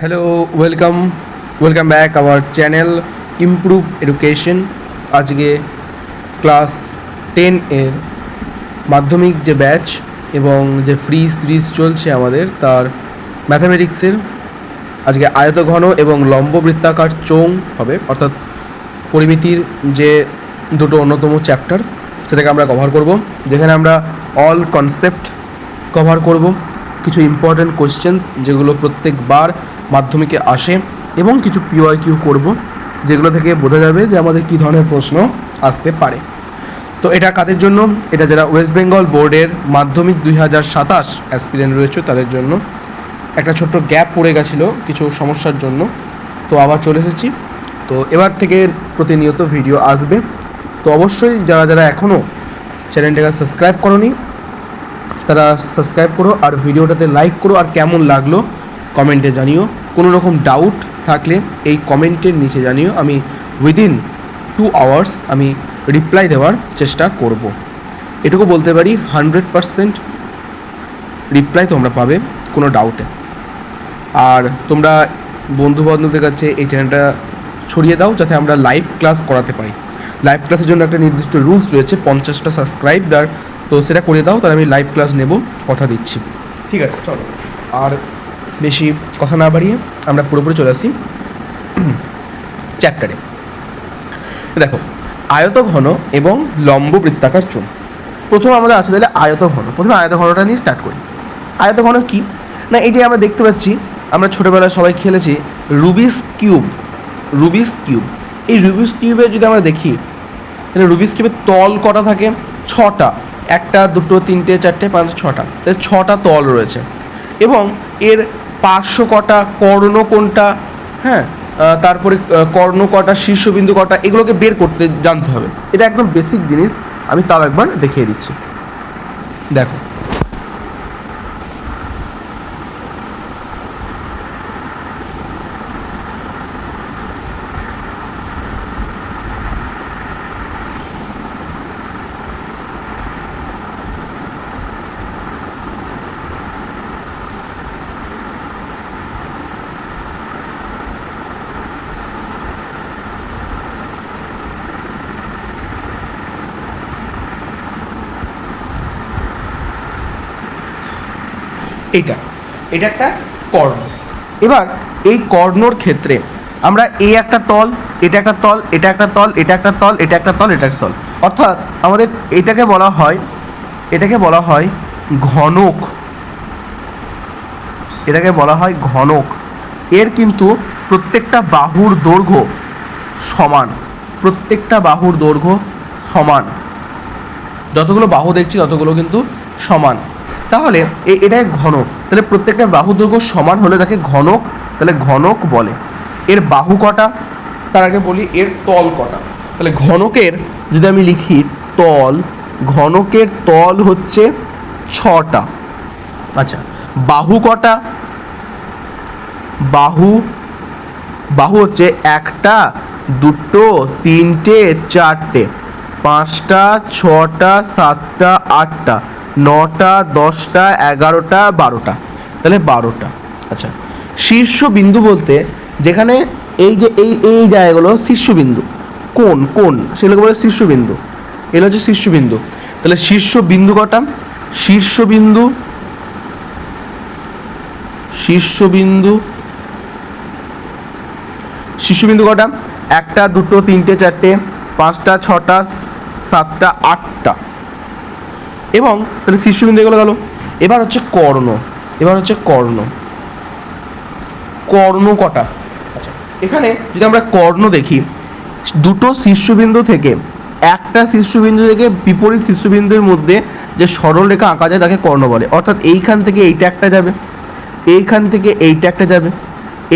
Hello, welcome back our channel improve education. আজকে class 10 এর মাধ্যমিক যে ব্যাচ এবং যে ফ্রি সিরিজ চলছে আমাদের তার ম্যাথামেটিক্সের আজকে আয়তঘন এবং লম্ব বৃত্তাকার চোঙ হবে, অর্থাৎ পরিমিতির যে দুটো অন্যতম চ্যাপ্টার সেটাকে আমরা কভার করব, যেখানে আমরা অল কনসেপ্ট কভার করব, কিছু ইম্পর্ট্যান্ট কোশ্চেন্স যেগুলো প্রত্যেকবার মাধ্যমিকে আসে এবং কিছু পিওয়াইকিউ করব, যেগুলো থেকে বোঝা যাবে যে আমাদের কী ধরনের প্রশ্ন আসতে পারে। তো এটা কাদের জন্য? এটা যারা ওয়েস্ট বেঙ্গল বোর্ডের মাধ্যমিক 2027 অ্যাসপিরেন্ট রয়েছে তাদের জন্য। একটা ছোট্ট গ্যাপ পড়ে গেছিলো কিছু সমস্যার জন্য, তো আবার চলে এসেছি। তো এবার থেকে প্রতিনিয়ত ভিডিও আসবে। তো অবশ্যই যারা যারা এখনও চ্যানেলটাকে সাবস্ক্রাইব করোনি তারা সাবস্ক্রাইব করো, আর ভিডিওটাতে লাইক করো, আর কেমন লাগলো কমেন্টে জানিও। কোনো রকম ডাউট থাকলে এই কমেন্টের নিচে জানিও, আমি উইদিন 2 আওয়ার্স আমি রিপ্লাই দেওয়ার চেষ্টা করব। এটুকু বলতে পারি 100% রিপ্লাই তোমরা পাবে কোনো ডাউটে। আর তোমরা বন্ধুবান্ধবদের কাছে এই চ্যানেলটা ছড়িয়ে দাও যাতে আমরা লাইভ ক্লাস করাতে পারি। লাইভ ক্লাসের জন্য একটা নির্দিষ্ট রুলস রয়েছে, 50টা সাবস্ক্রাইবার, তো সেটা করে দাও, তাহলে আমি লাইভ ক্লাস নেব, কথা দিচ্ছি। ঠিক আছে, চলো আর বেশি কথা না বাড়িয়ে আমরা পুরোপুরি চলে আসি চ্যাপ্টারে। দেখো, আয়তঘন এবং লম্ব বৃত্তাকার চোঙ। প্রথমে আমাদের আছে তাহলে আয়তঘন। প্রথমে আয়তঘনটা নিয়ে স্টার্ট করি। আয়তঘন কি না, এই যে আমরা দেখতে পাচ্ছি, আমরা ছোটোবেলায় সবাই খেলেছি রুবিক্স কিউব। এই রুবিক্স কিউবে যদি আমরা দেখি তাহলে রুবিক্স কিউবের তল কটা থাকে? 6টা। 1 2 3 4 5 6টা, তাহলে 6টা তল রয়েছে। এবং এর পার্শ্ব কটা, কর্ণ কোনটা, হ্যাঁ, তারপরে কর্ণ কটা, শীর্ষবিন্দু কটা, এগুলোকে বের করতে জানতে হবে। এটা একদম বেসিক জিনিস, আমি তাও একবার দেখিয়ে দিচ্ছি। দেখো, এটা একটা কর্ণ। এবার এই কর্ণর ক্ষেত্রে আমরা এই একটা তল, এটা একটা তল, এটা একটা তল, এটা একটা তল, এটা একটা তল, এটা একটা তল, অর্থাৎ আমাদের এটাকে বলা হয় ঘনক। এটাকে বলা হয় ঘনক। এর কিন্তু প্রত্যেকটা বাহুর দৈর্ঘ্য সমান। যতগুলো বাহু দেখছি ততগুলো কিন্তু সমান। তাহলে এটা ঘনক, তাহলে প্রত্যেকটা বাহু দৈর্ঘ্য সমান হলে তাকে ঘনক, তাহলে ঘনক বলে। এর বাহু কটা? তার আগে বলি এর তল কটা। তাহলে ঘনকের যদি আমি লিখি তল, ঘনকের তল হচ্ছে 6টা। আচ্ছা, বাহু কটা? বাহু হচ্ছে 1টা 2টো 3টে 4টে 5টা 6টা 7টা 8টা 9টা 10টা 11টা 12টা, তাহলে 12টা। আচ্ছা, শীর্ষবিন্দু বলতে যেখানে এই যে এই জায়গাগুলো শীর্ষবিন্দু, কোন সেগুলোকে বলে শীর্ষবিন্দু। এগুলো হচ্ছে শীর্ষবিন্দু। তাহলে শীর্ষবিন্দু কটা? শীর্ষবিন্দু কটা? 1টা 2টো 3টে 4টে 5টা 6টা 7টা 8টা। এবং তাহলে শীর্ষবিন্দু এগুলো গেল। এবার হচ্ছে কর্ণ কটা? আচ্ছা, এখানে যদি আমরা কর্ণ দেখি, দুটো শীর্ষবিন্দু থেকে একটা শীর্ষবিন্দু থেকে বিপরীত শীর্ষবিন্দুর মধ্যে যে সরল রেখা আঁকা যায় তাকে কর্ণ বলে। অর্থাৎ এইখান থেকে এইটা একটা যাবে, এইখান থেকে এইটা একটা যাবে,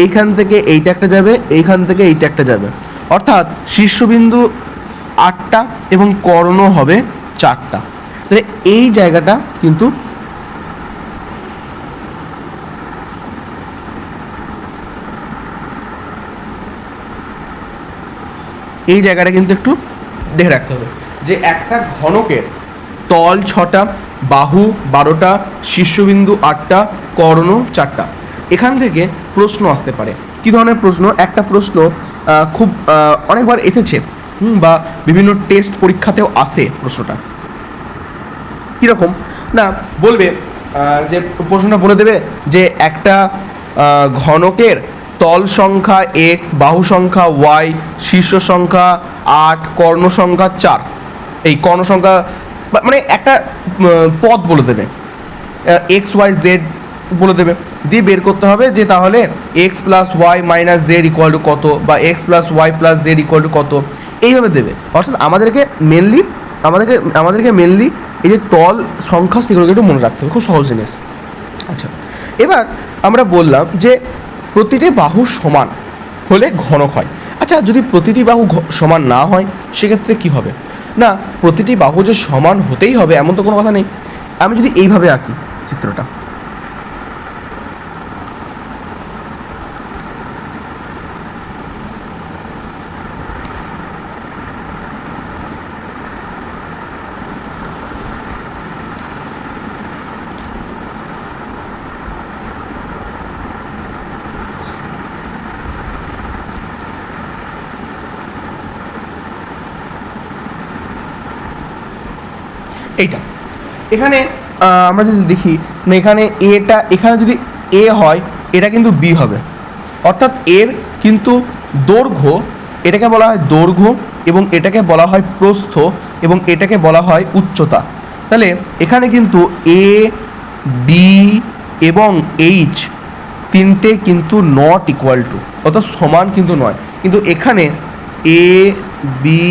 এইখান থেকে এইটা একটা যাবে, এইখান থেকে এইটা একটা যাবে। অর্থাৎ শীর্ষবিন্দু 8টা এবং কর্ণ হবে 4টা। তাহলে এই জায়গাটা কিন্তু একটু দেখে রাখতে হবে যে একটা ঘনকের তল 6টা, বাহু 12টা, শীর্ষবিন্দু 8টা, কর্ণ 4টা। এখান থেকে প্রশ্ন আসতে পারে। কী ধরনের প্রশ্ন? একটা প্রশ্ন খুব অনেকবার এসেছে, বা বিভিন্ন টেস্ট পরীক্ষাতেও আসে প্রশ্নটা। কীরকম না, বলবে যে প্রশ্নটা বলে দেবে যে একটা ঘনকের তল সংখ্যা এক্স, বাহু সংখ্যা ওয়াই, শীর্ষ সংখ্যা 8, কর্ণ সংখ্যা 4, এই কর্ণ সংখ্যা মানে একটা পদ বলে দেবে, এক্স ওয়াই জেড বলে দেবে, দিয়ে বের করতে হবে যে তাহলে x plus y minus z equal to কত, বা x plus y plus z equal to কত, এইভাবে দেবে। অর্থাৎ আমাদেরকে মেনলি এই যে তল সংখ্যা সেগুলোকে একটু মনে রাখতে হবে, খুব সহজ জিনিস। আচ্ছা, এবার আমরা বললাম যে প্রতিটি বাহু সমান হলে ঘনক হয়। আচ্ছা, যদি প্রতিটি বাহু সমান না হয় সেক্ষেত্রে কি হবে? না, প্রতিটি বাহু যে সমান হতেই হবে এমন তো কোনো কথা নেই। আমি যদি এইভাবে আঁকি চিত্রটা, এইটা এখানে আমরা যদি দেখি না, এখানে এখানে যদি এ হয় এটা কিন্তু বি হবে, অর্থাৎ এর কিন্তু দৈর্ঘ্য, এটাকে বলা হয় দৈর্ঘ্য, এবং এটাকে বলা হয় প্রস্থ, এবং এটাকে বলা হয় উচ্চতা। তাহলে এখানে কিন্তু এ, বি এবং এইচ তিনটে কিন্তু নট ইকুয়াল টু, অর্থাৎ সমান কিন্তু নয়। কিন্তু এখানে এ, বি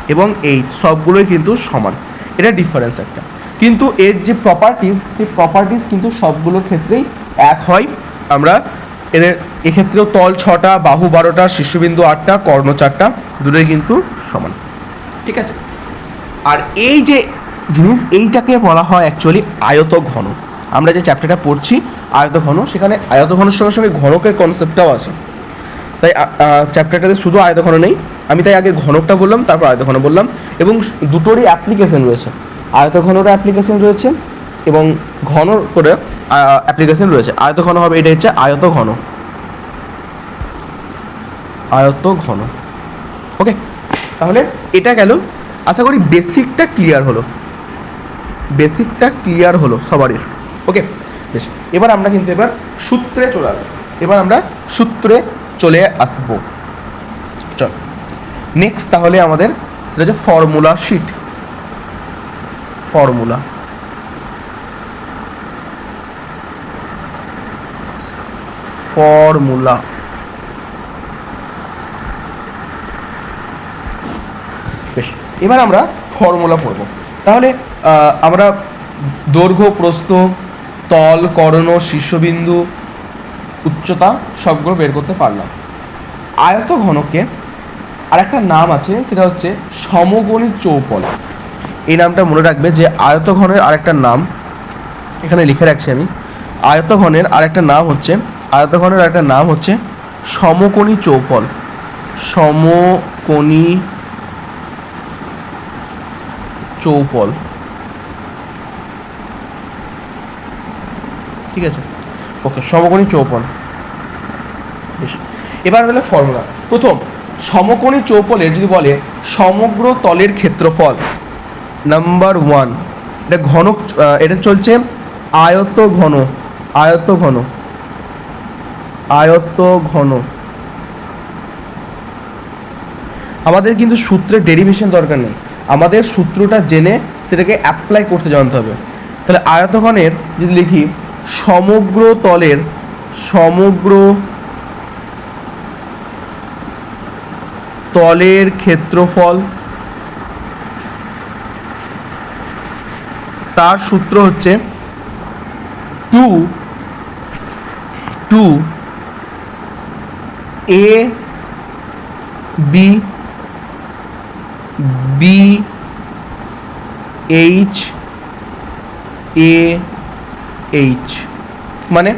এবং এইচ সবগুলোই কিন্তু সমান, এটা ডিফারেন্স একটা। কিন্তু এর যে প্রপার্টিস, সেই প্রপার্টিস কিন্তু সবগুলোর ক্ষেত্রেই এক হয়। আমরা এক্ষেত্রেও তল 6টা, বাহু 12টা, শীর্ষবিন্দু 8টা, কর্ণ 4টা, দুটোই কিন্তু সমান। ঠিক আছে, আর এই যে জিনিস, এইটাকে বলা হয় অ্যাকচুয়ালি আয়তঘন। আমরা যে চ্যাপ্টারটা পড়ছি আয়তঘন, সেখানে আয়তঘনের সঙ্গে সঙ্গে ঘনকের কনসেপ্টটাও আছে। তাই চ্যাপ্টারটাতে শুধু আয়তঘন নেই, আমি তাই আগে ঘনকটা বললাম, তারপর আয়তঘন বললাম, এবং দুটোরই অ্যাপ্লিকেশন রয়েছে। আয়তঘনেরও অ্যাপ্লিকেশন রয়েছে এবং ঘন করে অ্যাপ্লিকেশন রয়েছে। আয়তঘন হবে, এটা হচ্ছে আয়তঘন। ওকে, তাহলে এটা গেল। আশা করি বেসিকটা ক্লিয়ার হলো সবারই। ওকে, বেশ, এবার আমরা কিন্তু সূত্রে চলে আসবো। চল, নেক্সট তাহলে আমাদের সেটা হচ্ছে ফর্মুলা শিট। ফর্মুলা বেশ, এবার আমরা ফর্মুলা পড়ব। তাহলে আমরা দৈর্ঘ্য, প্রস্থ, তল, কর্ণ, শীর্ষবিন্দু, উচ্চতা সবগুলো বের করতে পারলাম। আয়তঘনকে আরেকটা নাম আছে, সেটা হচ্ছে সমকোণী চৌপল। এই নামটা মনে রাখবে যে আয়তঘনের আরেকটা নাম এখানে লিখে রাখছি আমি। আয়তঘনের আরেকটা নাম হচ্ছে সমকোণী চৌপল। ঠিক আছে, ওকে, সমকোণী চৌপল। বেশ, এবার তাহলে ফর্মুলা। প্রথম, সমকোণী চৌপলের যদি বলে সমগ্র তলের ক্ষেত্রফল, নাম্বার 1, এটা ঘনক, এটা চলছে আয়তঘন। আমাদের কিন্তু সূত্রের ডেরিভেশন দরকার নেই, আমাদের সূত্রটা জেনে সেটাকে অ্যাপ্লাই করতে জানতে হবে। তাহলে আয়তঘনের যদি লিখি সমগ্র তলের ক্ষেত্রফল, তার সূত্র হচ্ছে 2 a b b h a h, মানে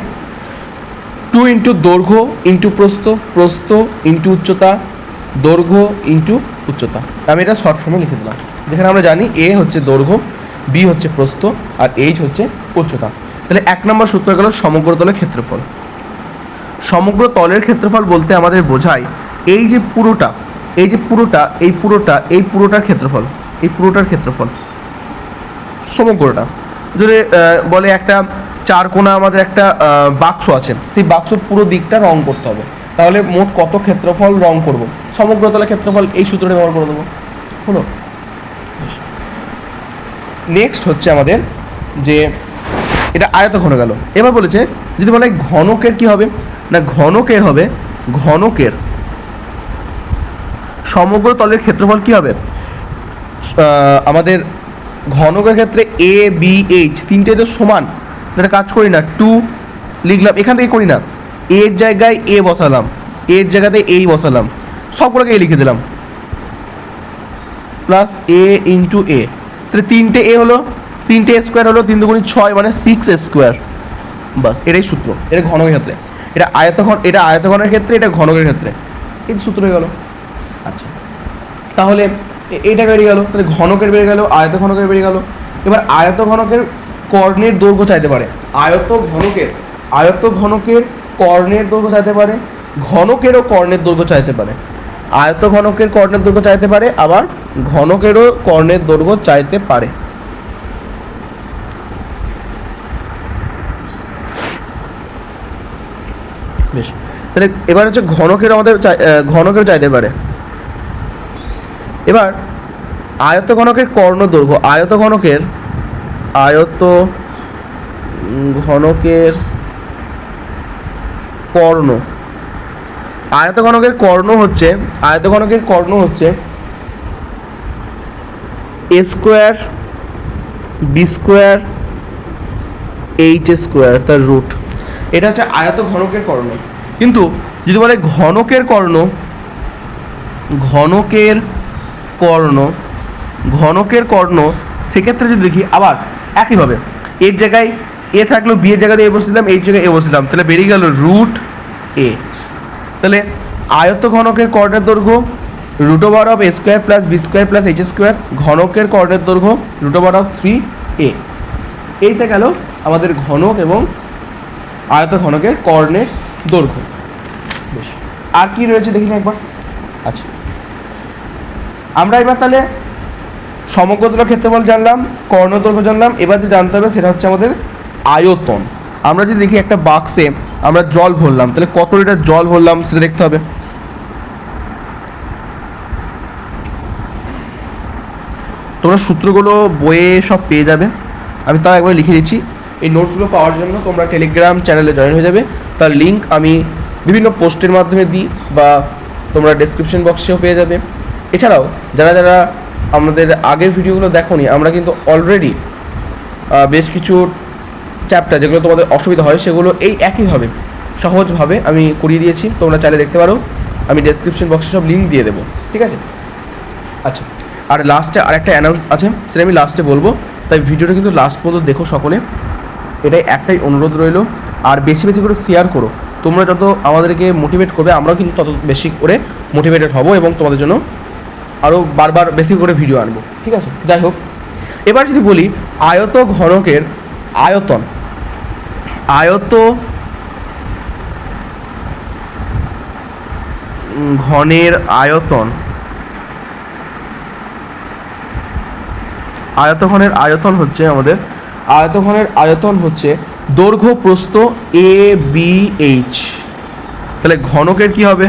2 ইন্টু দৈর্ঘ্য ইন্টু প্রস্থ ইন্টু উচ্চতা, দৈর্ঘ্য ইন্টু উচ্চতা। আমি এটা শর্ট ফর্মে লিখে দিলাম, যেখানে আমরা জানি এ হচ্ছে দৈর্ঘ্য, বি হচ্ছে প্রস্থ, আর এইচ হচ্ছে উচ্চতা। তাহলে 1 নম্বর সূত্র গেল সমগ্র তলের ক্ষেত্রফল। সমগ্র তলের ক্ষেত্রফল বলতে আমাদের বোঝায় এই যে পুরোটা, এই যে পুরোটা, এই পুরোটা, এই পুরোটার ক্ষেত্রফল, এই পুরোটার ক্ষেত্রফল সমগ্রটা। যদি বলে একটা চার কোণা আমাদের একটা বাক্স আছে, সেই বাক্সর পুরো দিকটা রং করতে হবে, তাহলে মোট কত ক্ষেত্রফল রং করব? সমগ্র তলের ক্ষেত্রফল এই সূত্রটা ব্যবহার করে দেবো। হলো। নেক্সট হচ্ছে আমাদের যে এটা আয়তঘন গেল। এবার বলেছে যদি বলে ঘনকের কি হবে, না ঘনকের হবে, ঘনকের সমগ্র তলের ক্ষেত্রফল কি হবে? আমাদের ঘনকের ক্ষেত্রে এ বি এইচ তিনটে তো সমান, এটা কাজ করি না, 2 লিখলাম, এখান থেকে করি না, এর জায়গায় এ বসালাম, এর জায়গাতে এই বসালাম, সবগুলোকে এ লিখে দিলাম, প্লাস এ ইন্টু এ, তাহলে 3টে এ হলো, 3টে স্কোয়ার হলো, 3 দুগুণে 6 মানে 6 স্কোয়ার। বাস এটাই সূত্র, এটা ঘনকের ক্ষেত্রে, এটা আয়তঘন, এটা আয়তঘনের ক্ষেত্রে, এটা ঘনকের ক্ষেত্রে, এই সূত্র হয়ে গেল। আচ্ছা, তাহলে এইটা বেরিয়ে গেল, তাহলে ঘনকের বেরিয়ে গেল, আয়তঘনকের বেরিয়ে গেল। এবার আয়তঘনকের কর্ণের দৈর্ঘ্য চাইতে পারে, আয়তঘনকের কর্ণের দৈর্ঘ্য চাইতে পারে, ঘনকেরও কর্ণের দৈর্ঘ্য চাইতে পারে, আয়তঘনকের কর্ণের দৈর্ঘ্য চাইতে পারে, আবার ঘনকেরও কর্ণের দৈর্ঘ্য চাইতে পারে। বেশ, তাহলে এবার হচ্ছে ঘনকের আমাদের ঘনকের চাইতে পারে। এবার আয়তঘনকের কর্ণ দৈর্ঘ্য, আয়তঘনকের কর্ণ, আয়তঘনকের কর্ণ হচ্ছে, আয়তঘনকের কর্ণ হচ্ছে A square B square H square তার রুট, এটা হচ্ছে আয়তঘনকের কর্ণ। কিন্তু যদি বলে ঘনকের কর্ণ, ঘনকের কর্ণ, ঘনকের কর্ণ, সেক্ষেত্রে যদি দেখি আবার একইভাবে এর জায়গায় এ থাকলো, বি এর জায়গাতে এ বসছিলাম, এই জায়গায় এ বসছিলাম, তাহলে বেরিয়ে গেল রুট এ। তাহলে আয়তঘনকের কর্ণের দৈর্ঘ্য root over of a square plus b square plus h square, ঘনকের কর্ণের দৈর্ঘ্য রুট ওভার অফ 3a। এইটা গেল আমাদের ঘনক এবং আয়তঘনকের কর্ণের দৈর্ঘ্য। বেশ, আর কি রয়েছে দেখি না একবার। আচ্ছা, আমরা এবার তাহলে সমগ্র তলের ক্ষেত্রফল জানলাম, কর্ণ দৈর্ঘ্য জানলাম, এবার যে জানতে হবে সেটা হচ্ছে আমাদের আয়তন। আমরা যদি দেখি একটা বাক্সে আমরা জল ভরলাম, তাহলে কত লিটার জল ভরলাম সেটা দেখতে হবে। তোমরা সূত্রগুলো বইয়ে সব পেয়ে যাবে, আমি তাও একবার লিখে দিচ্ছি। এই নোটসগুলো পাওয়ার জন্য তোমরা টেলিগ্রাম চ্যানেলে জয়েন হয়ে যাবে, তার লিঙ্ক আমি বিভিন্ন পোস্টের মাধ্যমে দিই বা তোমরা ডেসক্রিপশন বক্সেও পেয়ে যাবে। এছাড়াও যারা যারা আমাদের আগের ভিডিওগুলো দেখোনি, আমরা কিন্তু অলরেডি বেশ কিছু চ্যাপ্টার যেগুলো তোমাদের অসুবিধা হয় সেগুলো এই একইভাবে সহজভাবে আমি করিয়ে দিয়েছি, তোমরা চাইলে দেখতে পারো, আমি ডেসক্রিপশন বক্সে সব লিঙ্ক দিয়ে দেবো, ঠিক আছে। আচ্ছা, আর লাস্টে আরেকটা অ্যানাউন্স আছে, সেটা আমি লাস্টে বলবো, তাই ভিডিওটা কিন্তু লাস্ট পর্যন্ত দেখো সকলে, এটাই একটাই অনুরোধ রইল। আর বেশি বেশি করে শেয়ার করো, তোমরা যত আমাদেরকে মোটিভেট করবে আমরাও কিন্তু তত বেশি করে মোটিভেটেড হব এবং তোমাদের জন্য আরও বারবার বেশি করে ভিডিও আনবো, ঠিক আছে। যাই হোক, এবার যদি বলি আয়ত ঘনকের আয়তন, আয়ত ঘনের আয়তন, আয়তঘনের আয়তন হচ্ছে আমাদের, আয়তঘনের আয়তন হচ্ছে দৈর্ঘ্য প্রস্থ এ বি এইচ। তাহলে ঘনকের কি হবে,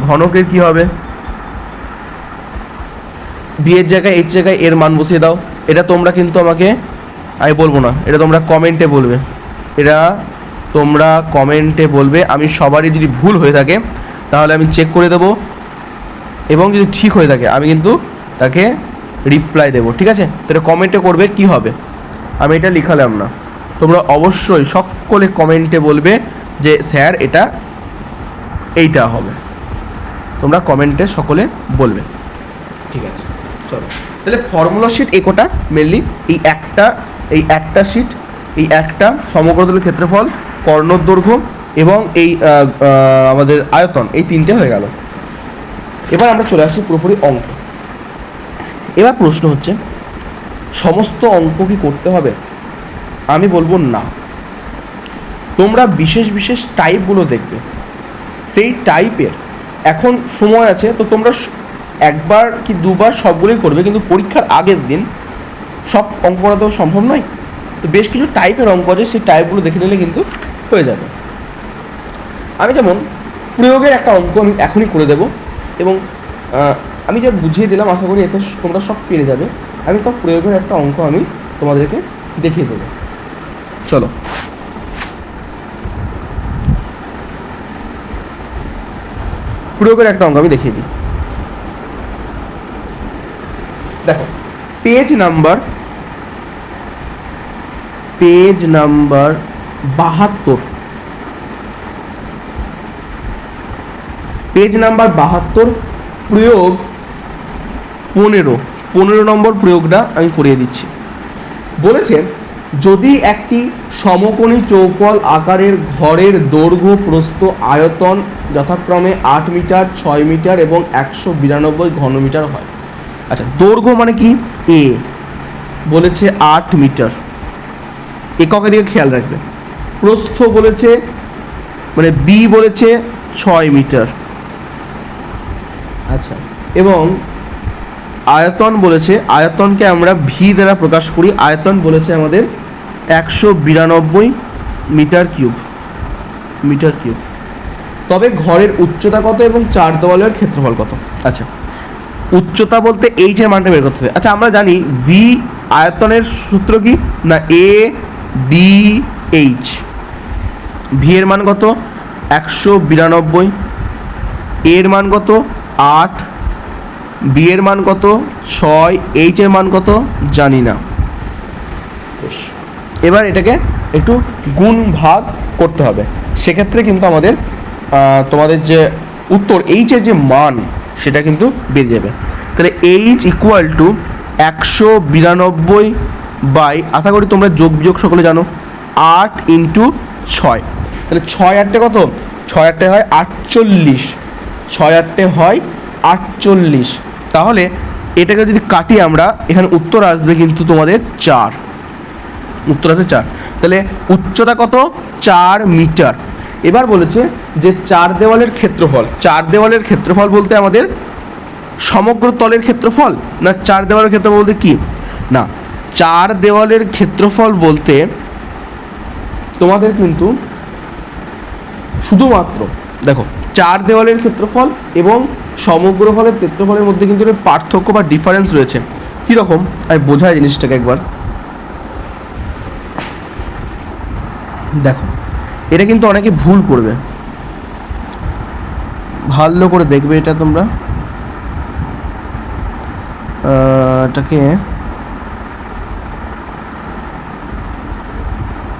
ঘনকের কি হবে, বি এর জায়গায় এইচ জায়গায় এর মান বসিয়ে দাও। এটা তোমরা কিন্তু আমাকে, আমি বলবো না, এটা তোমরা কমেন্টে বলবে, এটা তোমরা কমেন্টে বলবে। আমি সবারই যদি ভুল হয়ে থাকে তাহলে আমি চেক করে দেবো, এবং যদি ঠিক হয়ে থাকে আমি কিন্তু তাকে রিপ্লাই দেবো, ঠিক আছে। তাহলে কমেন্টে করবে কি হবে, আমি এটা লিখালাম না, তোমরা অবশ্যই সকলে কমেন্টে বলবে যে স্যার এটা এইটা হবে, তোমরা কমেন্টে সকলে বলবে, ঠিক আছে। চলো, তাহলে ফর্মুলা শিট একটা মেনলি এই একটা শিট, এই একটা সমগ্র তলের ক্ষেত্রফল, কর্ণর দৈর্ঘ্য এবং এই আমাদের আয়তন, এই তিনটে হয়ে গেল। এবার আমরা চলে আসি পুরোপুরি অঙ্ক। এবার প্রশ্ন হচ্ছে সমস্ত অঙ্ক কি করতে হবে? আমি বলবো না, তোমরা বিশেষ বিশেষ টাইপগুলো দেখবে, সেই টাইপের এখন সময় আছে, তো তোমরা একবার কি দুবার সবগুলোই করবে, কিন্তু পরীক্ষার আগের দিন সব অঙ্ক করা তো সম্ভব নয়। তো বেশ কিছু টাইপের অঙ্ক আছে, সেই টাইপগুলো দেখে নিলে কিন্তু হয়ে যাবে। আমি যেমন প্রয়োগের একটা অঙ্ক আমি এখনই করে দেব, এবং আমি যা বুঝিয়ে দিলাম আশা করি এতে তোমরা সব পেরে যাবে। আমি তো প্রয়োগের একটা অঙ্ক আমি তোমাদেরকে দেখিয়ে দেবো। চলো, প্রয়োগের একটা অঙ্ক আমি দেখিয়ে দিই। দেখো, পেজ নাম্বার 72, পেজ নাম্বার 72, প্রয়োগ 15 নম্বর প্রয়োগটা আমি করিয়ে দিচ্ছি। বলেছে, যদি একটি সমকোণী চৌকোল আকারের ঘরের দৈর্ঘ্য প্রস্থ আয়তন যথাক্রমে 8 মিটার, 6 মিটার এবং 192 ঘনমিটার হয়। আচ্ছা, দৈর্ঘ্য মানে কি? এ বলেছে 8 মিটার, এককের দিকে খেয়াল রাখবে। প্রস্থ বলেছে মানে বি বলেছে 6 মিটার। আচ্ছা, এবং আয়তন বলেছে, আয়তনকে আমরা ভি দ্বারা প্রকাশ করি, আয়তন বলেছে আমাদের 192 মিটার কিউব। তবে ঘরের উচ্চতা কত এবং 4 দেওয়ালের ক্ষেত্রফল কত? আচ্ছা, উচ্চতা বলতে এইচ এর মানটা বের করতে হবে। আচ্ছা, আমরা জানি ভি আয়তনের সূত্র কি না, এ বি এইচ। ভি এর মান কত? 192। এর মান কত? 8। বি এর মান কত? 6। এইচ এর মান কত জানি না। এবার এটাকে একটু গুণ ভাগ করতে হবে, সেক্ষেত্রে কিন্তু আমাদের তোমাদের যে উত্তর এইচের যে মান সেটা কিন্তু বেরিয়ে যাবে। তাহলে এইচ ইকুয়াল টু 192 বাই, আশা করি তোমরা যোগ বিয়োগ সকলে জানো, 8 ইন্টু 6। তাহলে 6 8 কত? 6 8 হয় 48। 6 8 হয় 48। তাহলে এটাকে যদি কাটি আমরা, এখানে উত্তর আসবে কিন্তু তোমাদের 4। উত্তর আছে 4। তাহলে উচ্চতা কত? 4 মিটার। এবার বলেছে যে 4 দেওয়ালের ক্ষেত্রফল। 4 দেওয়ালের ক্ষেত্রফল বলতে আমাদের সমগ্র তলের ক্ষেত্রফল, না 4 দেওয়ালের ক্ষেত্রফল বলতে কি না, 4 দেওয়ালের ক্ষেত্রফল বলতে তোমাদের কিন্তু শুধুমাত্র দেখো 4 দেওয়ালের ক্ষেত্রফল এবং সমগ্র হলের ক্ষেত্রফলের মধ্যে কিন্তু পার্থক্য বা ডিফারেন্স রয়েছে। কীরকম আমি বোঝাই জিনিসটাকে একবার। দেখো, এটা কিন্তু অনেকে ভুল করবে, ভালো করে দেখবে এটা তোমরা। এটাকে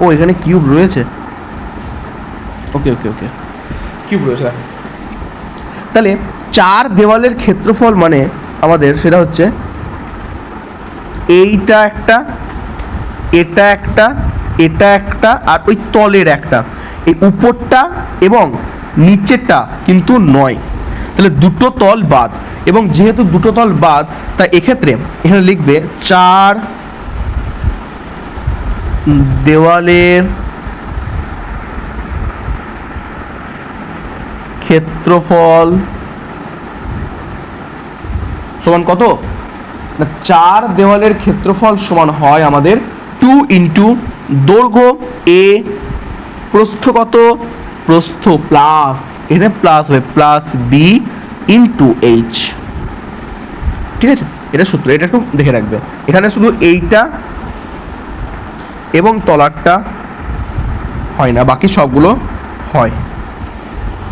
ও এখানে কিউব রয়েছে, ওকে ওকে ওকে, কিউব রয়েছে। দেখো, তাহলে 4 দেওয়ালের ক্ষেত্রফল মানে আমাদের সেটা হচ্ছে এইটা একটা, এটা একটা, এটা একটা, আর ওই তলের একটা, এই উপরটা এবং নিচেরটা কিন্তু নয়। তাহলে দুটো তল বাদ, এবং যেহেতু দুটো তল বাদ তাই এক্ষেত্রে এখানে লিখবে 4 দেওয়ালের ক্ষেত্রফল সমান কত না, 4 দেওয়ালের ক্ষেত্রফল সমান হয় আমাদের 2 ইন্টু দৈর্ঘ্য এ, প্রস্থ কত, প্রস্থ প্লাস, এখানে প্লাস হবে প্লাস বি ইন্টু এইচ। ঠিক আছে, এটা সূত্র, এটা একটু দেখে রাখবে। এখানে শুধু এইটা এবং তলারটা হয় না, বাকি সবগুলো হয়।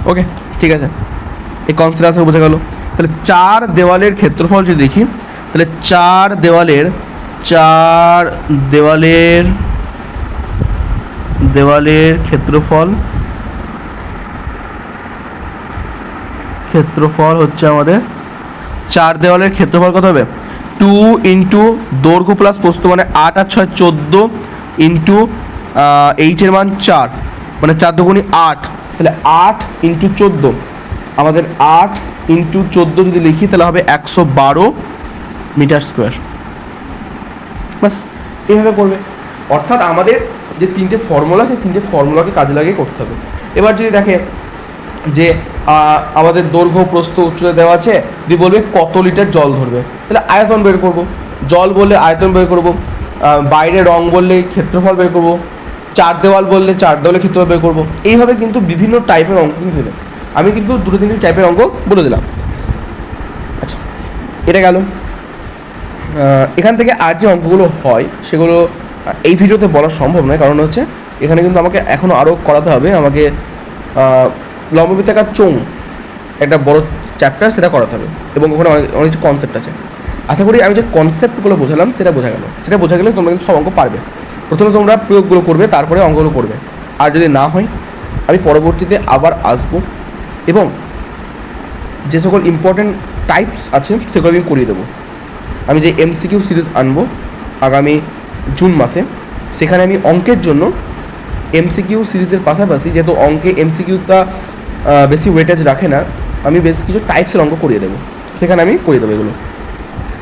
ওকে, ঠিক আছে, এই কনসেপ্ট আসলে বোঝা গেল। তাহলে 4 দেওয়ালের ক্ষেত্রফল যদি দেখি, তাহলে 4 দেওয়ালের ক্ষেত্রফল হচ্ছে আমাদের 4 দেওয়ালের ক্ষেত্রফল কত হবে? 2 ইন্টু দৈর্ঘ্য প্লাস প্রস্থ মানে 8 আর 6 14 ইন্টু এইচের মান 4 মানে 4 দুগুণী 8। তাহলে 8 ইন্টু 14, আমাদের 8 ইন্টু 14 যদি লিখি তাহলে হবে 112 মিটার স্কোয়ার। বাস এইভাবে করবে। অর্থাৎ আমাদের যে তিনটে ফর্মুলা, সেই তিনটে ফর্মুলাকে কাজে লাগিয়ে করতে হবে। এবার যদি দেখে যে আমাদের দৈর্ঘ্য প্রস্থ উচ্চতা দেওয়া আছে, যদি বলবে কত লিটার জল ধরবে, তাহলে আয়তন বের করব। জল বললে আয়তন বের করব, বাইরে রং বললে ক্ষেত্রফল বের করব, চার দেওয়াল বললে চার দেওয়ালের ক্ষেত্রফল বের করব। এইভাবে কিন্তু বিভিন্ন টাইপের অঙ্ক কিন্তু দিলাম আমি, কিন্তু দুটো তিনটে টাইপের অঙ্ক বলে দিলাম। আচ্ছা, এটা গেল। এখান থেকে আর যে অঙ্কগুলো হয় সেগুলো এই ভিডিওতে বলা সম্ভব নয়, কারণ হচ্ছে এখানে কিন্তু আমাকে এখনও আরও করাতে হবে। আমাকে লম্ববৃত্তাকার চোঙ একটা বড় চ্যাপ্টার, সেটা করাতে হবে, এবং ওখানে অনেক কিছু কনসেপ্ট আছে। আশা করি আমি যে কনসেপ্টগুলো বোঝালাম সেটা বোঝা গেলে তোমরা কিন্তু সব অঙ্ক পারবে। প্রথমে তোমরা প্রয়োগগুলো করবে, তারপরে অঙ্কগুলো করবে। আর যদি না হয়, আমি পরবর্তীতে আবার আসবো এবং যে সকল ইম্পর্টেন্ট টাইপস আছে সেগুলো আমি করিয়ে দেবো। আমি যে এমসিকিউ সিরিজ আনবো আগামী জুন মাসে, সেখানে আমি অঙ্কের জন্য এমসিকিউ সিরিজের পাশাপাশি, যেহেতু অঙ্কে এমসিকিউটা বেশি ওয়েটেজ রাখে না, আমি বেশ কিছু টাইপসের অঙ্ক করিয়ে দেবো, সেখানে আমি করিয়ে দেবো এগুলো।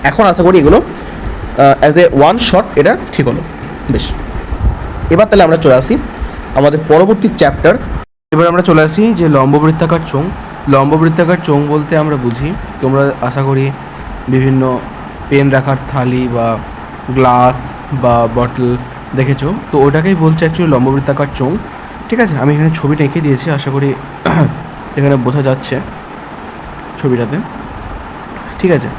এখন আশা করি এগুলো অ্যাজ এ ওয়ান শট এটা ঠিক হলো। বেশ, এবার তাহলে আমরা চলে আসি আমাদের পরবর্তী চ্যাপ্টার। এবার আমরা চলে আসি যে লম্ববৃত্তাকার চোঙ। লম্ববৃত্তাকার চোঙ বলতে আমরা বুঝি, তোমরা আশা করি বিভিন্ন পেন রাখার থালি বা গ্লাস বা বটল দেখেছো, তো ওটাকেই বলছে অ্যাকচুয়ালি লম্ববৃত্তাকার চোঙ। ঠিক আছে, আমি এখানে ছবিটা এঁকে দিয়েছি, আশা করি এখানে বোঝা যাচ্ছে ছবিটাতে। ঠিক আছে,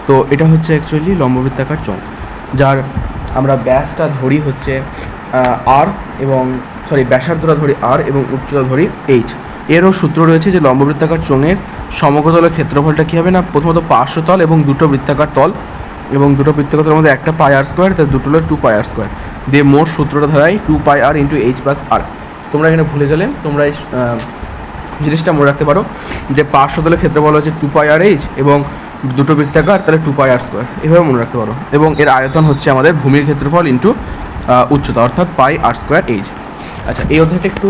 তো এটা হচ্ছে অ্যাকচুয়ালি লম্ববৃত্তাকার চোঙ, যার আমরা ব্যাসটা ধরি হচ্ছে আর, এবং ব্যাসার্ধটা ধরি আর এবং উচ্চতা ধরি এইচ। এরও সূত্র রয়েছে যে লম্ববৃত্তাকার চোঙের সমগ্রতলের ক্ষেত্রফলটা কী হবে না, প্রথমত পার্শ্বতল এবং দুটো বৃত্তাকার তল, এবং দুটো বৃত্তাকার তলের মধ্যে একটা পাই আর স্কোয়ার, তার দুটো হলো 2 পাই আর স্কোয়ার দিয়ে মোট সূত্রটা ধরাই 2 পাই আর ইন্টু এইচ প্লাস আর। তোমরা এখানে ভুলে গেলে তোমরা এই জিনিসটা মনে রাখতে পারো যে পার্শ্বতলের ক্ষেত্রফল হচ্ছে 2 পাই আর এইচ, এবং দুটো বৃত্তাকার তাহলে 2 পাই আর স্কোয়ার, এভাবে মনে রাখতে পারো। এবং এর আয়তন হচ্ছে আমাদের ভূমির ক্ষেত্রফল ইন্টু উচ্চতা, অর্থাৎ পাই আর স্কোয়ার এইচ। আচ্ছা, এই অধ্যায়টা একটু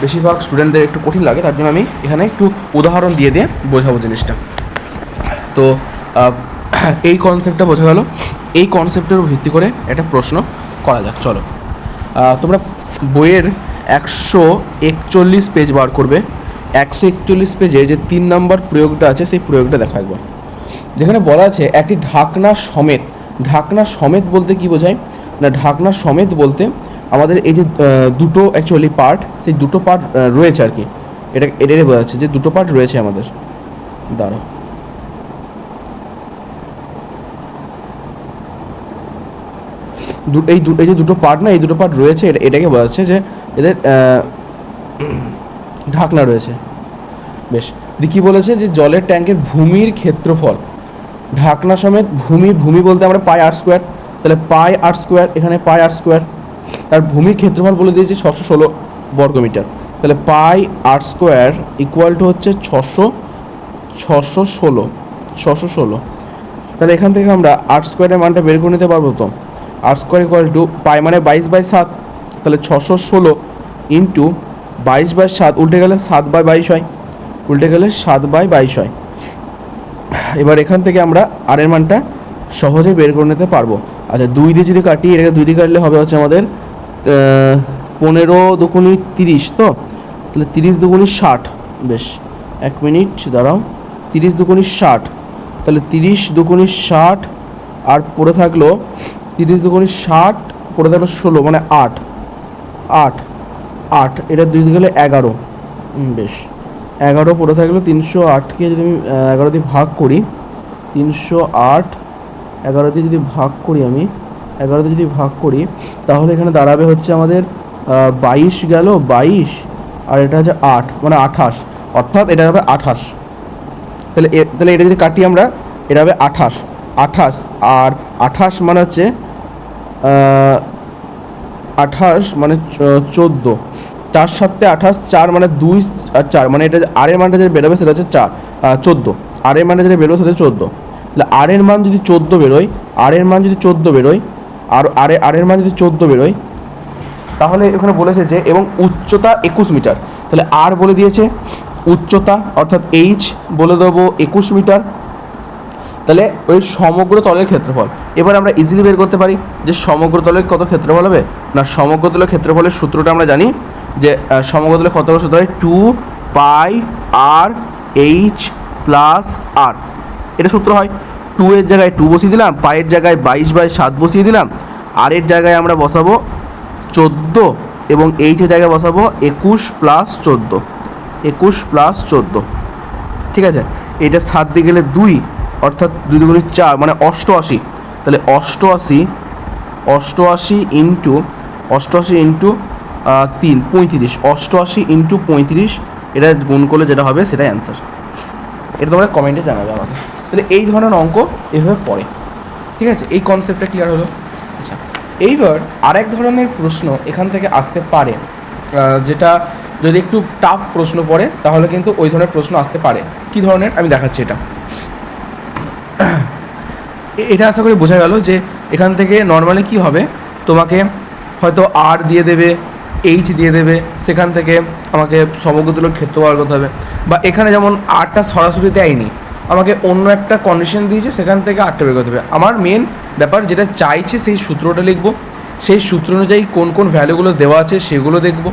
বেশিরভাগ স্টুডেন্টদের একটু কঠিন লাগে, তার জন্য আমি এখানে একটু উদাহরণ দিয়ে বোঝাবো জিনিসটা। তো এই কনসেপ্টটা বোঝা গেল। এই কনসেপ্টের ভিত্তি করে একটা প্রশ্ন করা যাক। চলো, তোমরা বইয়ের 141 পেজ বার করবে। 141 পেজে যে 3 নম্বর প্রয়োগটা আছে, সেই প্রয়োগটা দেখা একবার। যেখানে বলা আছে একটি ঢাকনা সমেত। ঢাকনা সমেত বলতে কি বোঝায় না, ঢাকনা সমেত বলতে আমাদের এই যে দুটো অ্যাকচুয়ালি পার্ট, সেই দুটো পার্ট রয়েছে আর কি, এটাই বোঝা যাচ্ছে যে দুটো পার্ট রয়েছে আমাদের। দাঁড়াও, এই যে দুটো পার্ট না, এই দুটো পার্ট রয়েছে, এটাকে বোঝা যাচ্ছে যে এদের ঢাকনা রয়েছে। বেশ, কী বলেছে যে জলের ট্যাঙ্কের ভূমির ক্ষেত্রফল ঢাকনা সমেত ভূমি বলতে আমরা পাই আর স্কোয়ার, তাহলে পাই আর স্কোয়ার, এখানে পাই আর স্কোয়ার, তার ভূমির ক্ষেত্রফল বলে দিয়েছে 616 বর্গমিটার, তাহলে পাই আর স্কোয়ার ইকুয়াল টু হচ্ছে 616। তাহলে এখান থেকে আমরা আর স্কোয়ারের মানটা বের করে নিতে পারবো। তো আর স্কোয়ার ইকুয়াল টু পাই মানে 22/7, তাহলে 616 ইন্টু 22/7, উল্টে গেলে 7/22 হয়, হয়। এবার এখান থেকে আমরা আর এর মানটা সহজে বের করে নিতে পারবো। আচ্ছা, 2 দিয়ে যদি কাটি, এটাকে 2 দিয়ে কাটলে হবে হচ্ছে আমাদের 15 দুগুণী 30, তো তাহলে 30 দুগুণী 60। বেশ, 1 মিনিট দাঁড়াও, 30 দুগুণী 60, তাহলে 30 দুগুণী 60 আর পড়ে থাকলো 30 দুগুণী 60 পড়ে থাকলো 16 মানে 8, এটা 2 দিয়ে গেলে 11। বেশ, 11 পড়ে থাকলো। 308কে যদি আমি 11 দিয়ে ভাগ করি, 308 11 দিয়ে যদি ভাগ করি, আমি 11 দিয়ে যদি ভাগ করি, তাহলে এখানে দাঁড়াবে হচ্ছে আমাদের 22 গেল, 22 আর এটা হচ্ছে 8 মানে 28, অর্থাৎ এটা হবে 28। তাহলে এটা যদি কাটি আমরা, এটা হবে 28 আর 28 মানে হচ্ছে 28 মানে 14, 4 7 28, 4 মানে 2 আর 4 মানে এটা আর এর মানটা যেটা বেরোবে সেটা হচ্ছে 14, আর এর মানটা যেটা বেরোবে সেটা 14। তাহলে আর এর মান যদি 14 বেরোয়, আর এর মান যদি 14 বেরোয়, তাহলে এখানে বলেছে যে এবং উচ্চতা 21 মিটার। তাহলে আর বলে দিয়েছে উচ্চতা, অর্থাৎ এইচ বলে দেবো 21 মিটার, তাহলে ওই সমগ্র তলের ক্ষেত্রফল। এবার আমরা ইজিলি বের করতে পারি যে সমগ্র তলের কত ক্ষেত্রফল হবে। না, সমগ্র তলের ক্ষেত্রফলের সূত্রটা আমরা জানি যে সমগ্র তলের কত সূত্র হয় 2πr/h + r, এটা সূত্র হয়। 2 এর জায়গায় 2 বসিয়ে দিলাম, পায়ের জায়গায় 22/7 বসিয়ে দিলাম, আর এর জায়গায় আমরা বসাবো 14 এবং এইচের জায়গায় বসাবো 21 + 14, 21 + 14। ঠিক আছে, এটা 7 দিয়ে গেলে 2, অর্থাৎ 2 দুগুণে 4 মানে 88। তাহলে 88 ইন্টু 3 35, 88 ইন্টু 35, এটা গুণ করলে যেটা হবে সেটাই অ্যান্সার। এটা তোমরা কমেন্টে জানাবে আমাকে। তাহলে এই ধরনের অঙ্ক এভাবে পড়ে। ঠিক আছে, এই কনসেপ্টটা ক্লিয়ার হলো। আচ্ছা, এইবার আরেক ধরনের প্রশ্ন এখান থেকে আসতে পারে, যেটা যদি একটু টাফ প্রশ্ন পড়ে তাহলে কিন্তু ওই ধরনের প্রশ্ন আসতে পারে। কি ধরনের আমি দেখাচ্ছি। এটা আশা করি বোঝা গেল যে এখান থেকে নর্মালি কি হবে, তোমাকে হয়তো আর দিয়ে দেবে, এইচ দিয়ে দেবে, সেখান থেকে আমাকে সমগ্র তলের ক্ষেত্রফল করতে হবে। বা এখানে যেমন আরটা সরাসরি দেয়নি, আমাকে অন্য একটা কন্ডিশন দিয়েছে, সেখান থেকে আরটা বের করতে হবে। আমার মেন ব্যাপার যেটা চাইছে সেই সূত্রটা লিখব, সেই সূত্র অনুযায়ী কোন কোন ভ্যালুগুলো দেওয়া আছে সেগুলো দেখব,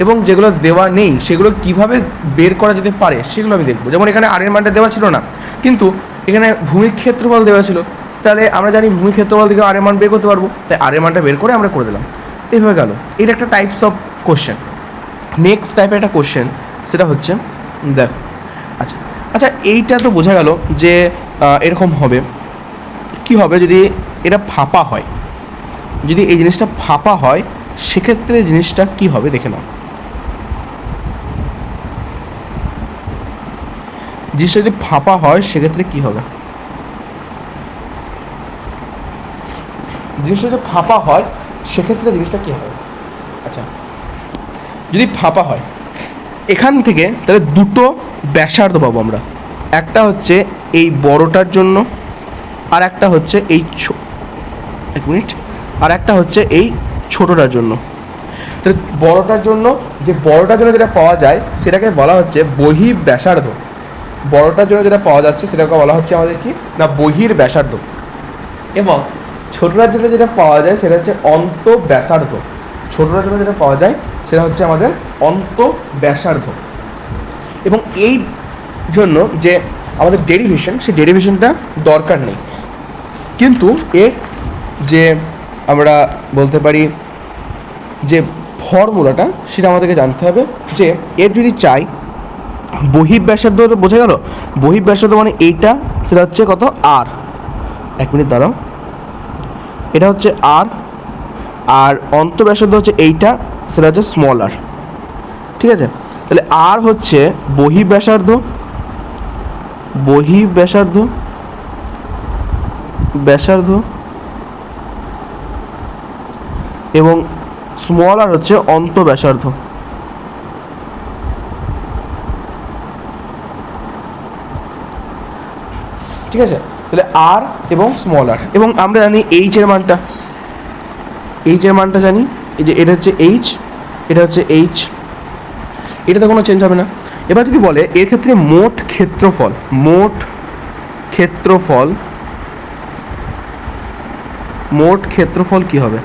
এবং যেগুলো দেওয়া নেই সেগুলো কিভাবে বের করা যেতে পারে সেগুলো আমি দেখব। যেমন এখানে আর এর মানটা দেওয়া ছিল না, কিন্তু এখানে ভূমির ক্ষেত্রফল দেওয়া ছিল, তাহলে আমরা জানি ভূমির ক্ষেত্রফল থেকে আর এর মান বের করতে পারবো, তাই আর এর মানটা বের করে আমরা করে দিলাম। এইভাবে গেল। এটা একটা টাইপস অফ কোশ্চেন। নেক্সট টাইপের একটা কোশ্চেন, সেটা হচ্ছে দেখো। আচ্ছা এইটা তো বোঝা গেল যে এরকম হবে। কি হবে যদি এটা ফাঁপা হয়, যদি এই জিনিসটা ফাঁপা হয় সেক্ষেত্রে জিনিসটা কি হবে দেখে নাও। জিনিসটা যদি ফাঁপা হয় সেক্ষেত্রে কি হবে, জিনিসটা যদি ফাঁপা হয় সেক্ষেত্রে জিনিসটা কী হবে। আচ্ছা, যদি ফাঁপা হয় এখান থেকে তাহলে দুটো ব্যাসার্ধ পাবো আমরা, একটা হচ্ছে এই বড়টার জন্য, আর একটা হচ্ছে এই আর একটা হচ্ছে এই ছোটোটার জন্য। তাহলে বড়টার জন্য যেটা পাওয়া যায় সেটাকে বলা হচ্ছে বহিঃ ব্যাসার্ধ। বড়টার জন্য যেটা পাওয়া যাচ্ছে সেটাকে বলা হচ্ছে আমাদের কি না বহির ব্যাসার্ধ, এবং ছোটটার জন্য যেটা পাওয়া যায় সেটা হচ্ছে অন্তঃব্যাসার্ধ। ছোটটার জন্য যেটা পাওয়া যায় সেটা হচ্ছে আমাদের অন্তঃব্যাসার্ধ। এবং এই জন্য যে আমাদের ডেরিভেশন, সেই ডেরিভেশনটা দরকার নেই, কিন্তু এর যে আমরা বলতে পারি যে ফর্মুলাটা সেটা আমাদেরকে জানতে হবে। যে এর যদি চাই বহিঃ ব্যাসার্ধ, বোঝা গেল। বহিঃ ব্যাসার্ধ মানে এইটা, সেটা হচ্ছে কত আর, 1 মিনিট দাঁড়াও, এটা হচ্ছে আর অন্তঃব্যাসার্ধ হচ্ছে এইটা, সেটা হচ্ছে স্মল আর। ঠিক আছে, তাহলে আর হচ্ছে বহিঃ ব্যাসার্ধ, এবং স্মল আর হচ্ছে অন্তঃব্যাসার্ধ। ঠিক আছে, তাহলে আর এবং স্মল আর, এবং আমরা জানি এইচ এর মানটা জানি, এই যে এটা হচ্ছে এইচ, এটা হচ্ছে এইচ, এটাতে কোনো চেঞ্জ হবে না। এবার যদি বলে এর ক্ষেত্রে মোট ক্ষেত্রফল কি হবে।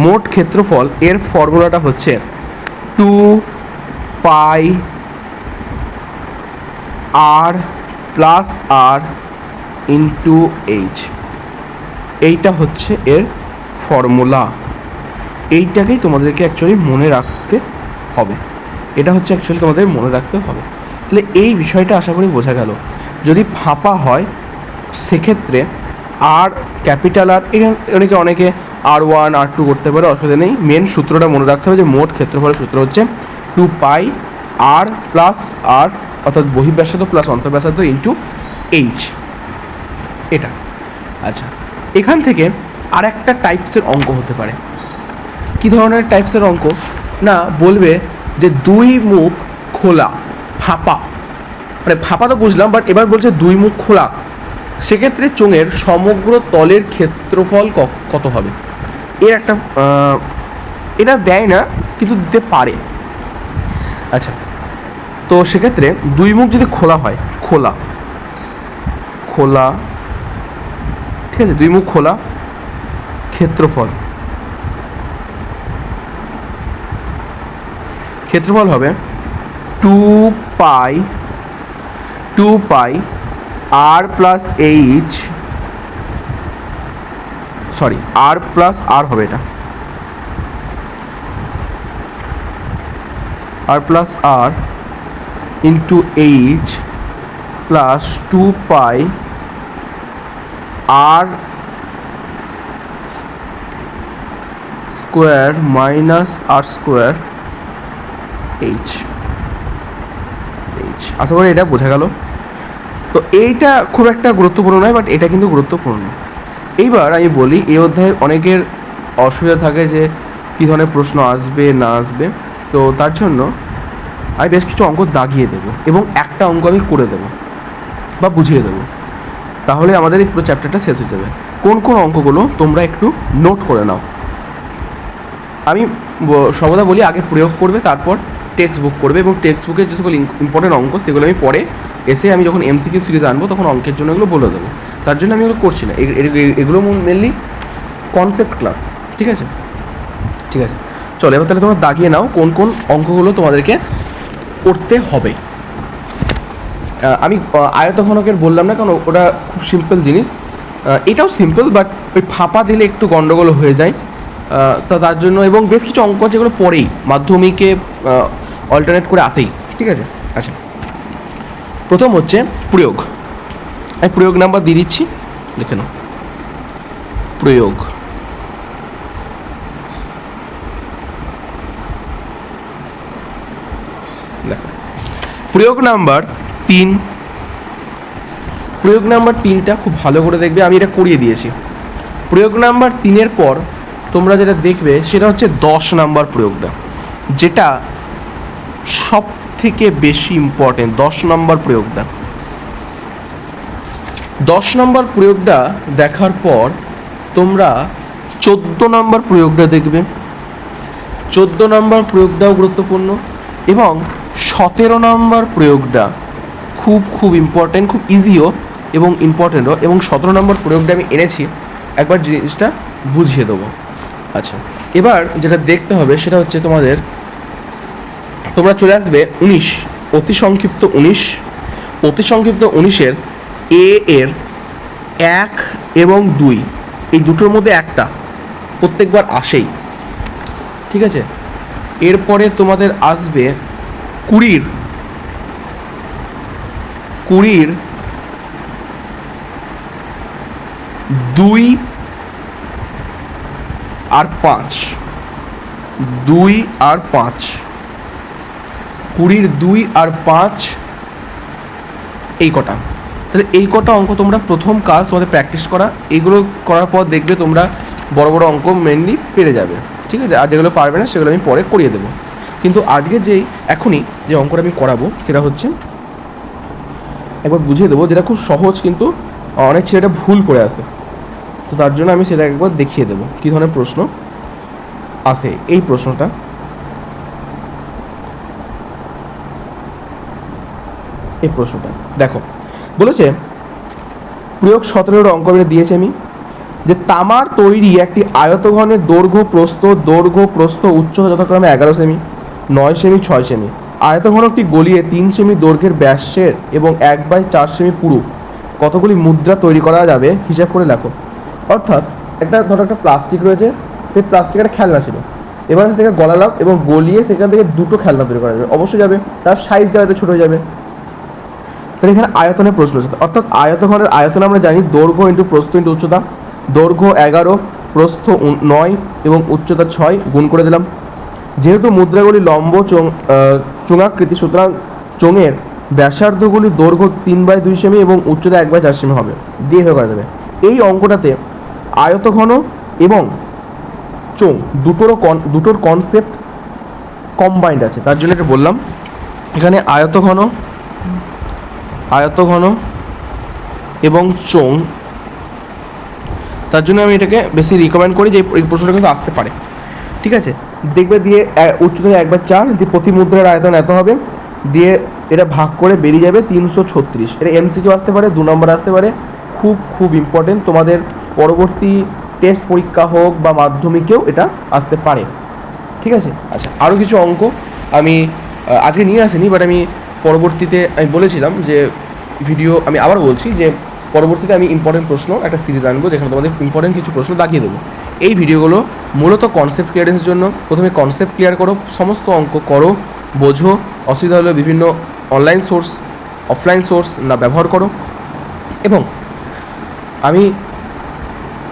মোট ক্ষেত্রফল এর ফর্মুলাটা হচ্ছে 2πr + r ইন্টু এইচ। এইটা হচ্ছে এর ফর্মুলা। এইটাকেই তোমাদেরকে অ্যাকচুয়ালি মনে রাখতে হবে, তাহলে এই বিষয়টা আশা করি বোঝা গেল। যদি ফাঁপা হয় সেক্ষেত্রে আর ক্যাপিটাল আর, অনেকে R1 R2 করতে পারে, অসুবিধা নেই। মেন সূত্রটা মনে রাখতে হবে যে মোট ক্ষেত্রফলের সূত্র হচ্ছে 2πr + r, অর্থাৎ বহিঃব্যাসার্ধ প্লাস অন্তঃব্যাসার্ধ ইন্টু এইচ, এটা। আচ্ছা, এখান থেকে আর একটা টাইপসের অঙ্ক হতে পারে। কি ধরনের টাইপসের অঙ্ক না, বলবে যে দুই মুখ খোলা, ফাঁপা, মানে ফাঁপা তো বুঝলাম, বাট এবার বলছে দুই মুখ খোলা, সেক্ষেত্রে চোঙের সমগ্র তলের ক্ষেত্রফল কত হবে। এর একটা এটা দেয় না কিন্তু দিতে পারে। আচ্ছা, তো সেক্ষেত্রে দুই মুখ যদি খোলা হয়, খোলা ঠিক আছে, দুই মুখ খোলা। ক্ষেত্রফল হবে 2 পাই আর প্লাস এইচ, সরি আর প্লাস আর হবে, এটা আর প্লাস আর ইন্টু এইচ প্লাস 2 পাই আর স্কোয়ার মাইনাস আর স্কোয়ার এইচ। আশা করি এটা বোঝা গেল। তো এইটা খুব একটা গুরুত্বপূর্ণ নয়, বাট এটা কিন্তু গুরুত্বপূর্ণ। এইবার আমি বলি, এই অধ্যায়ে অনেকের অসুবিধা থাকে যে কী ধরনের প্রশ্ন আসবে না আসবে। তো তার জন্য আমি বেশ কিছু অঙ্ক দাগিয়ে দেবো এবং একটা অঙ্ক আমি করে দেবো বা বুঝিয়ে দেবো, তাহলে আমাদের এই পুরো চ্যাপ্টারটা শেষ হয়ে যাবে। কোন কোন অঙ্কগুলো তোমরা একটু নোট করে নাও। আমি সর্বদা বলি আগে প্রয়োগ করবে, তারপর টেক্সট বুক করবে, এবং টেক্সট বুকের যে সকল ইম্পর্টেন্ট অঙ্ক সেগুলো আমি পরে এসে আমি যখন এমসিকিউ সিরিজ আনবো তখন অঙ্কের জন্য এগুলো বলে দেবো। তার জন্য আমি এগুলো করছি না, এগুলো মেনলি কনসেপ্ট ক্লাস। ঠিক আছে, চলো এবার তাহলে তোমরা দাগিয়ে নাও কোন কোন অঙ্কগুলো তোমাদেরকে করতে হবে। আমি আয়তঘনকের বললাম না, কারণ ওটা খুব সিম্পল জিনিস। এটাও সিম্পল, বাট ওই ফাঁপা দিলে একটু গন্ডগোল হয়ে যায়। তো তার জন্য, এবং বেশ কিছু অঙ্ক যেগুলো পরেই মাধ্যমিকে অল্টারনেট করে আসেই। ঠিক আছে, আচ্ছা প্রথম হচ্ছে প্রয়োগ। আমি প্রয়োগ নাম্বার দিয়ে দিচ্ছি, লিখে নাও। প্রয়োগ দেখো, প্রয়োগ নাম্বার 3। প্রয়োগ নাম্বার 3টা খুব ভালো করে দেখবে, আমি এটা করিয়ে দিয়েছি। প্রয়োগ নাম্বার 3-এর পর তোমরা যেটা দেখবে সেটা হচ্ছে 10 নাম্বার প্রয়োগটা, যেটা সব থেকে বেশি ইম্পর্টেন্ট। 10 নাম্বার প্রয়োগটা 10 নাম্বার প্রয়োগটা দেখার পর তোমরা 14 নাম্বার প্রয়োগটা দেখবে। 14 নাম্বার প্রয়োগটাও গুরুত্বপূর্ণ, এবং 17 নাম্বার প্রয়োগটা খুব খুব ইম্পর্টেন্ট, খুব ইজিও এবং ইম্পর্টেন্টও। এবং 17 নম্বর প্রয়োগটা আমি এনেছি, একবার জিনিসটা বুঝিয়ে দেবো। আচ্ছা, এবার যেটা দেখতে হবে সেটা হচ্ছে তোমরা চলে আসবে 19, অতি সংক্ষিপ্ত 19। অতি সংক্ষিপ্ত 19-এর এ এর 1 এবং 2 এই দুটোর মধ্যে একটা প্রত্যেকবার আসেই। ঠিক আছে, এরপরে তোমাদের আসবে 20-র 2 আর 5, 2 আর 5, 20-র 2 আর 5 এই কটা। তাহলে এই কটা অঙ্ক তোমরা প্রথম কাজ তোমাদের প্র্যাকটিস করা। এইগুলো করার পর দেখবে তোমরা বড় বড় অঙ্ক মেনলি পেরে যাবে। ঠিক আছে, আর যেগুলো পারবে না সেগুলো আমি পরে করিয়ে দেবো। কিন্তু আজকে এখনই যে অঙ্কটা আমি করাবো সেটা হচ্ছে, একবার বুঝিয়ে দেবো, যেটা খুব সহজ কিন্তু অনেক ছেলেটা ভুল করে আসে। তো তার জন্য আমি সেটা একবার দেখিয়ে দেবো কী ধরনের প্রশ্ন আসে। এই প্রশ্নটা দেখো, বলেছে প্রয়োগ 17-এর অঙ্ক দিয়েছে আমি, যে তামার তৈরি একটি আয়তঘনের দৈর্ঘ্য প্রস্থ উচ্চতা যথাক্রমে 11 সেমি, 9 সেমি, 6 সেমি। আয়তঘনকটি গলিয়ে 3 সেমি দৈর্ঘ্যের ব্যাসের এবং 1/4 সেমি পুরু কতগুলি মুদ্রা তৈরি করা যাবে হিসাব করে লেখো। অর্থাৎ ধরো একটা প্লাস্টিক রয়েছে, সেই প্লাস্টিকের খেলনা ছিল, এবার সেটাকে গলালাম এবং গলিয়ে সেখান থেকে দুটো খেলনা তৈরি করা যাবে। অবশ্যই যাবে, তার সাইজটা হয়তো ছোটো হয়ে যাবে। তাহলে এখানে আয়তনের প্রশ্ন আছে, অর্থাৎ আয়তঘরের আয়তন আমরা জানি দৈর্ঘ্য ইন্টু প্রস্থ ইন্টু উচ্চতা। দৈর্ঘ্য 11, প্রস্থ 9 এবং উচ্চতা 6, গুণ করে দিলাম। যেহেতু মুদ্রাগুলি লম্ব চোঙাকৃতি, সুতরাং চোঙের ব্যাসার্ধগুলি দৈর্ঘ্য 3/2 সেমি এবং উচ্চতা 1/4 সেমি হবে, দিয়ে হয়ে করা যাবে। এই অঙ্কটাতে আয়তঘন এবং চোঙ দুটোর কনসেপ্ট কম্বাইন্ড আছে, তার জন্য এটা বললাম। এখানে আয়তঘন এবং চোঙ, তার জন্য আমি এটাকে বেশি রিকমেন্ড করি যে এই প্রশ্নটা কিন্তু আসতে পারে। ঠিক আছে, দেখবে দিয়ে উচ্চতা 1/4 দিয়ে প্রতি মুদ্রার আয়তন এত হবে, দিয়ে এটা ভাগ করে বেরিয়ে যাবে 336। এটা এমসিকিউ আসতে পারে, 2 নম্বর আসতে পারে, খুব খুব ইম্পর্টেন্ট, তোমাদের পরবর্তী টেস্ট পরীক্ষা হোক বা মাধ্যমিকেও এটা আসতে পারে। ঠিক আছে, আচ্ছা আরও কিছু অঙ্ক আমি আজকে নিয়ে আসিনি, বাট আমি পরবর্তীতে আমি বলেছিলাম যে ভিডিও, আমি আবার বলছি যে পরবর্তীতে আমি ইম্পর্টেন্ট প্রশ্ন একটা সিরিজ আনবো যেখানে তোমাদের ইম্পর্টেন্ট কিছু প্রশ্ন দাগিয়ে দেবো। এই ভিডিওগুলো মূলত কনসেপ্ট ক্লিয়ারেন্সের জন্য। প্রথমে কনসেপ্ট ক্লিয়ার করো, সমস্ত অঙ্ক করো, বোঝো, অসুবিধা হলে বিভিন্ন অনলাইন সোর্স অফলাইন সোর্স না ব্যবহার করো। এবং আমি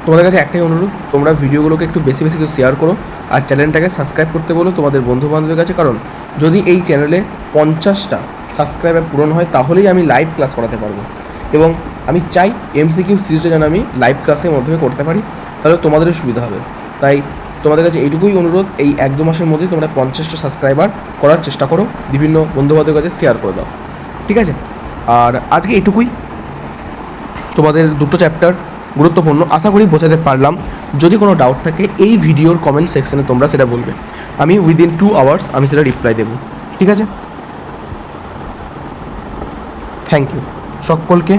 তোমাদের কাছে একটাই অনুরোধ, তোমরা ভিডিওগুলোকে একটু বেশি বেশি করে শেয়ার করো আর চ্যানেলটাকে সাবস্ক্রাইব করতে বলো তোমাদের বন্ধুবান্ধবের কাছে। কারণ যদি এই চ্যানেলে 50টা সাবস্ক্রাইবার পূরণ হয় তাহলেই আমি লাইভ ক্লাস করাতে পারবো। এবং আমি চাই এমসিকিউ সিরিজটা যেন আমি লাইভ ক্লাসের মাধ্যমে করতে পারি, তাহলে তোমাদেরও সুবিধা হবে। তাই তোমাদের কাছে এইটুকুই অনুরোধ, এই 1-2 মাসের মধ্যেই তোমরা 50টা সাবস্ক্রাইবার করার চেষ্টা করো, বিভিন্ন বন্ধুবান্ধবের কাছে শেয়ার করে দাও, ঠিক আছে? আর আজকে এইটুকুই, তোমাদের দুটো চ্যাপ্টার গুরুত্বপূর্ণ, আশা করি বোঝাতে পারলাম। যদি কোনো ডাউট থাকে এই ভিডিওর কমেন্ট সেকশনে তোমরা সেটা বলবে, আমি উইদিন 2 আওয়ার্স আমি সেটা রিপ্লাই দেবো, ঠিক আছে? থ্যাংক ইউ সকলকে।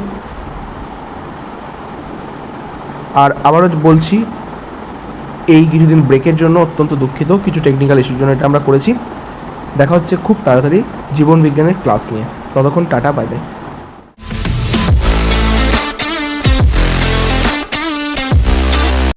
আর আবারও বলছি, এই কিছুদিন ব্রেকের জন্য অত্যন্ত দুঃখিত, কিছু টেকনিক্যাল ইস্যুর জন্য এটা আমরা করেছি। দেখা হচ্ছে খুব তাড়াতাড়ি জীবন বিজ্ঞানের ক্লাস নিয়ে, ততক্ষণ টাটা, বাই বাই।